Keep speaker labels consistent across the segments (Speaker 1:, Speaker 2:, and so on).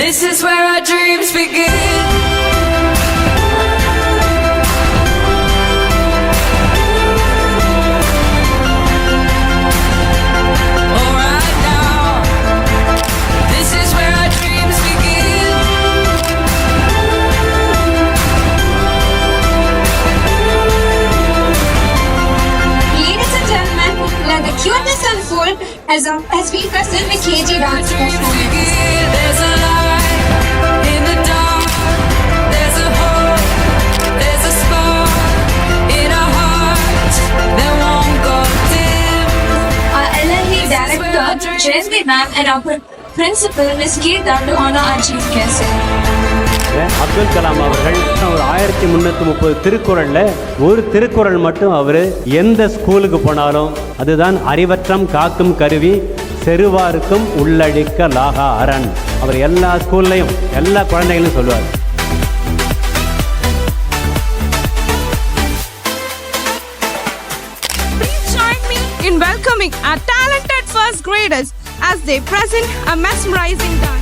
Speaker 1: This is where our dreams begin. Alright now, this is where our dreams begin.
Speaker 2: Ladies and gentlemen, let the cuteness unfold as we present the KG dance performance.
Speaker 1: There's a light in the dark. There's a hope. There's a spark in our hearts that won't go dim.
Speaker 2: Our LLD director, Jesby ma'am, and our principal, Ms. Geeta, to honor our chief guest.
Speaker 3: Abdul Kalam அவர்கள் ஒரு 1330 திருக்குறள்ல ஒரு திருக்குறள் மட்டும் அவர் எந்த ஸ்கூலுக்கு போனாலும் அதுதான் அறிவற்றம் காக்கும் கருவி செருவாருக்கும் உள்ளழிக்க லாகா அரண். அவர் எல்லா ஸ்கூல்லையும் எல்லா குழந்தைகளும் சொல்லுவார்.
Speaker 4: Please join me in welcoming our talented first graders as they present a mesmerizing dance.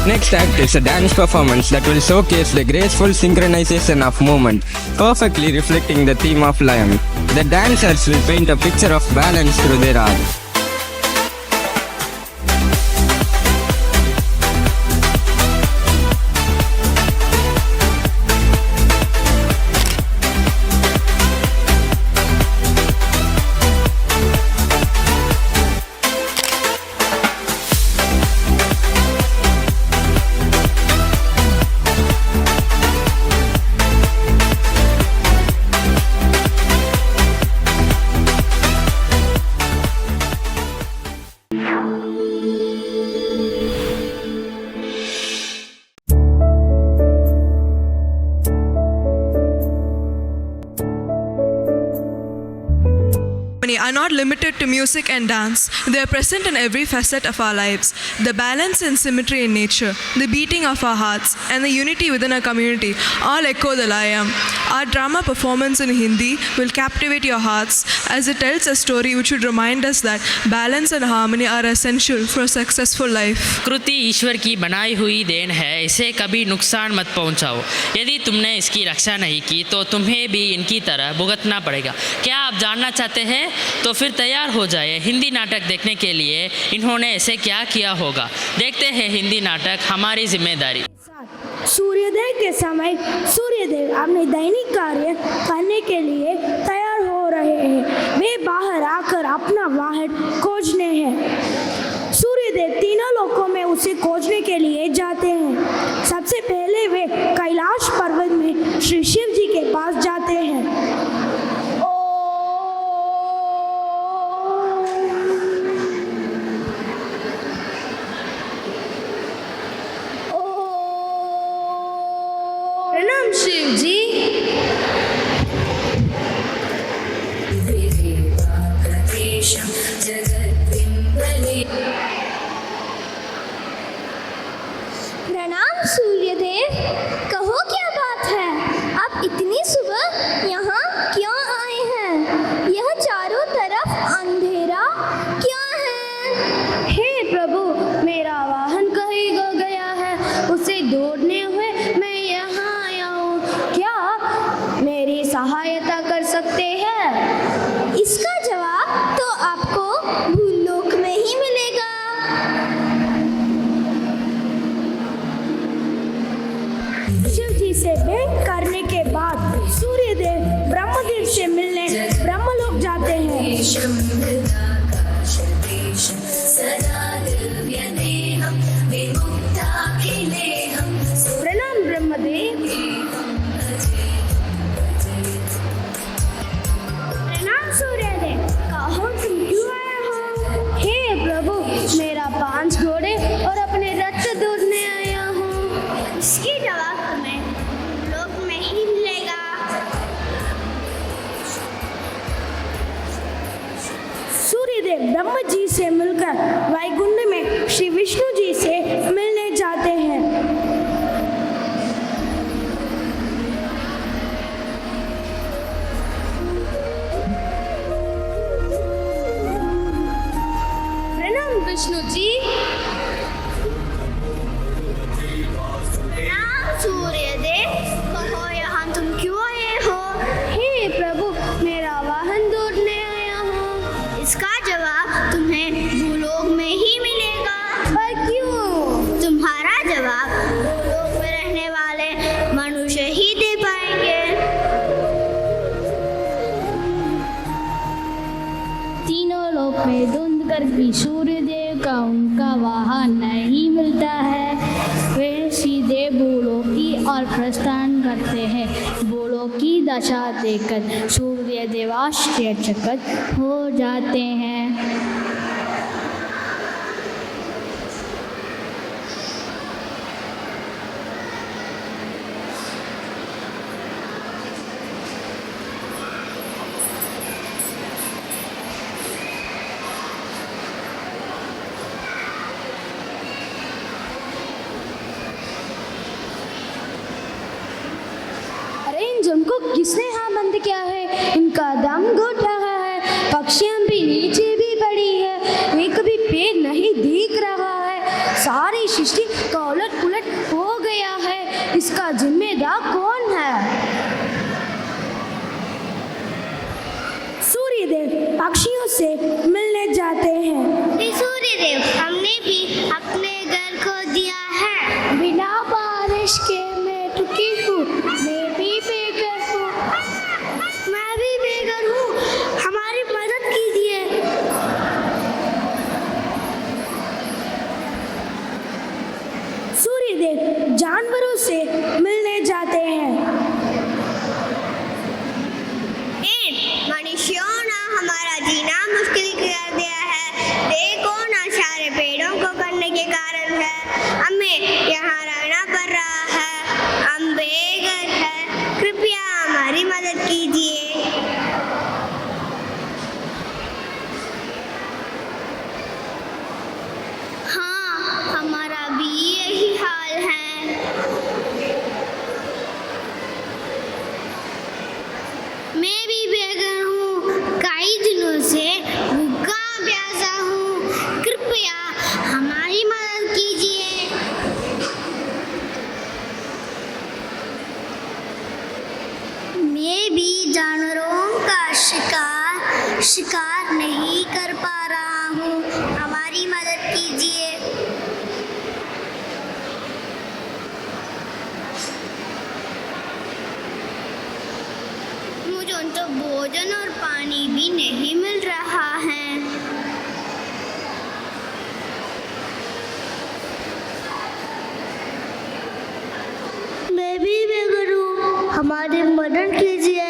Speaker 5: Next act is a dance performance that will showcase the graceful synchronization of movement, perfectly reflecting the theme of lion. The dancers will paint a picture of balance through their art.
Speaker 6: Are not limited to music and dance. They are present in every facet of our lives. The balance and symmetry in nature, the beating of our hearts, and the unity within our community all echo the Layam. Our drama performance in Hindi will captivate your hearts as it tells a story which should remind us that balance and harmony are essential for a successful life.
Speaker 7: प्रकृति ईश्वर की बनाई हुई then है, इसे कभी नुकसान मत पहुंचाओ। यदि तुमने इसकी रक्षा नहीं की तो तुम्हें भी इनकी तरह भुगतना पड़ेगा। क्या आप जानना चाहते हैं? तो फिर तैयार हो जाए हिंदी नाटक देखने के लिए इन्होंने ऐसे क्या किया होगा। देखते हैं हिंदी नाटक हमारी जिम्मेदारी।
Speaker 8: सूर्योदय के समय सूर्यदेव अपने दैनिक कार्य करने के लिए तैयार हो रहे हैं। वे बाहर आकर अपना वाहन खोजने हैं। सूर्यदेव तीनों लोकों में उसे खोजने के लिए जाते हैं। सबसे पहले वे कैलाश पर्वत में श्री शिव जी के पास जाते हैं। प्रणाम शिव जी।
Speaker 1: जगद्बिंब
Speaker 8: विष्णु जी।
Speaker 9: राम सूर्यदेव, कहो यहाँ तुम क्यों आए हो?
Speaker 8: हे प्रभु, मेरा वाहन ढूंढने आया हूँ।
Speaker 9: इसका जवाब तुम्हें भूलोक में ही मिलेगा।
Speaker 8: पर क्यों?
Speaker 9: तुम्हारा जवाब भूलोक में रहने वाले मनुष्य ही दे पाएंगे।
Speaker 8: तीनों लोक में ढूंढ कर भी सूर्यदेव का उनका वाहन नहीं मिलता है। वे सीधे भूलोक की ओर प्रस्थान करते हैं। भूलोक की दशा देखकर सूर्यदेव आश्चर्यचकित हो जाते हैं। अरे इन जमको किसने यहाँ बंद किया है? इनका दम घुट रहा है। पक्षियाँ भी नीचे भी पड़ी है। एक भी पेड़ नहीं दिख रहा है। सारी सृष्टि का उलट पुलट हो गया है। इसका जिम्मेदार कौन है? सूर्यदेव पक्षियों से मिलने जाते हैं।
Speaker 9: सूर्यदेव, हमने भी अपने घर खो दिया है।
Speaker 8: बिना बारिश के मैं रुकी हूँ। मैं भी बेघर हूँ।
Speaker 9: मैं भी बेघर हूँ, हमारी मदद कीजिए।
Speaker 8: सूर्यदेव जानवरों से मिलने जाते हैं।
Speaker 9: मनुष्यों ने हमारा जीना मुश्किल कर दिया है। देखो ना, सारे पेड़ों को काटने के कारण है हमें यहाँ रहना पड़ रहा है। हम बेघर हैं, कृपया हमारी मदद कीजिए। हाँ, हमारा भी यही हाल है। मैं भी बेघर हूँ, कई दिनों से भूखा प्यासा हूँ। कृपया हमारी मदद कीजिए। मैं भी जानवरों का शिकार नहीं कर पा रहा हूँ। हमारी मदद कीजिए। मुझे तो भोजन और पानी भी नहीं मिल रहा है। मैं भी बेघर हूँ, हमारी मदद कीजिए।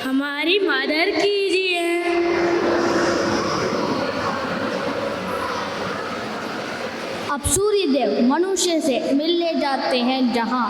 Speaker 8: हमारी मदद कीजिए। अब सूर्यदेव मनुष्य से मिलने जाते हैं जहाँ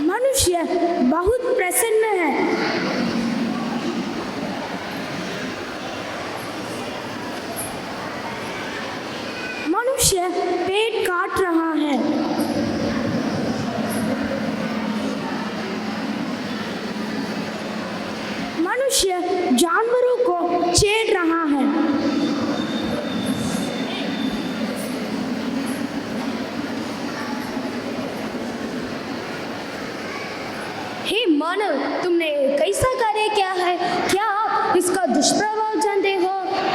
Speaker 8: मनुष्य बहुत प्रसन्न है। मनुष्य पेड़ काट रहा है। मनुष्य जानवरों को छेड़ रहा है। हे मानव, तुमने कैसा कार्य किया है? क्या आप इसका दुष्प्रभाव जानते हो?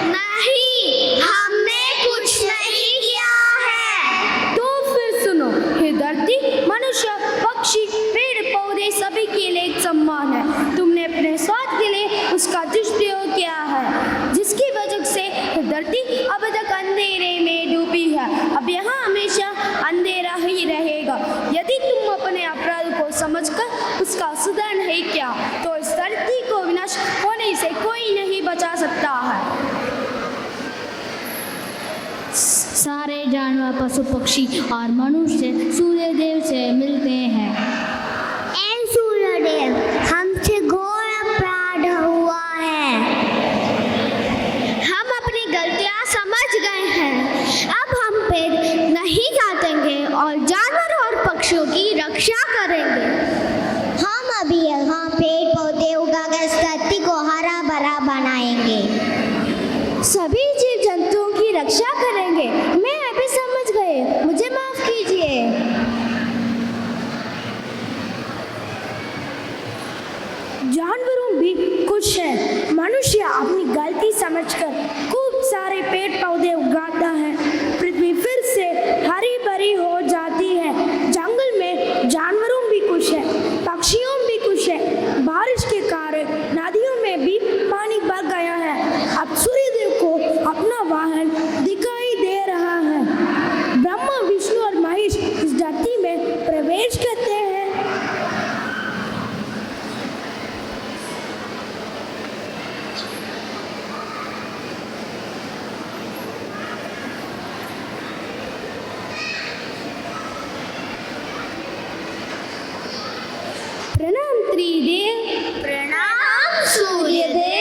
Speaker 9: नहीं, हमने कुछ नहीं किया है।
Speaker 8: तो फिर सुनो, हे धरती, मनुष्य, पक्षी, पेड़ पौधे सभी के लिए एक सम्मान है। तुमने अपने स्वार्थ के लिए उसका दुष्प्रयोग किया है, जिसकी वजह से धरती अब तक अंधेरे में डूबी है। अब यहाँ हमेशा अंधेरा ही रहेगा। यदि तुम अपने अपराध को समझकर उसका सुधार नहीं किया तो इस धरती को विनाश होने से कोई पशु पक्षी और मनुष्य सूर्य देव से मिलते हैं।
Speaker 9: ए सूर्यदेव, हमसे घोर अपराध हुआ है। हम अपनी गलतियां समझ गए हैं। अब हम पेड़ नहीं काटेंगे और जानवरों और पक्षियों की रक्षा करेंगे। हम अभी यहाँ पेड़ पौधे उगाकर धरती को हरा भरा बनाएंगे।
Speaker 8: सभी जीव जंतुओं की रक्षा करेंगे। मैं अभी समझ गए, मुझे माफ कीजिए। जानवरों भी कुछ है। मनुष्य अपनी गलती समझकर खूब सारे पेड़ पौधे उगाता है। पृथ्वी फिर से हरी भरी हो जाती है। जंगल में जानवरों भी कुछ है, पक्षियों भी कुछ है। बारिश के कारण नदियों में भी पानी भर गया है। अब सूर्यदेव को अपना वाहन दिखाई दे रहा है। ब्रह्मा, विष्णु और महेश इस धरती में प्रवेश करते हैं। प्रणाम त्रिदेव।
Speaker 9: प्रणाम सूर्यदेव।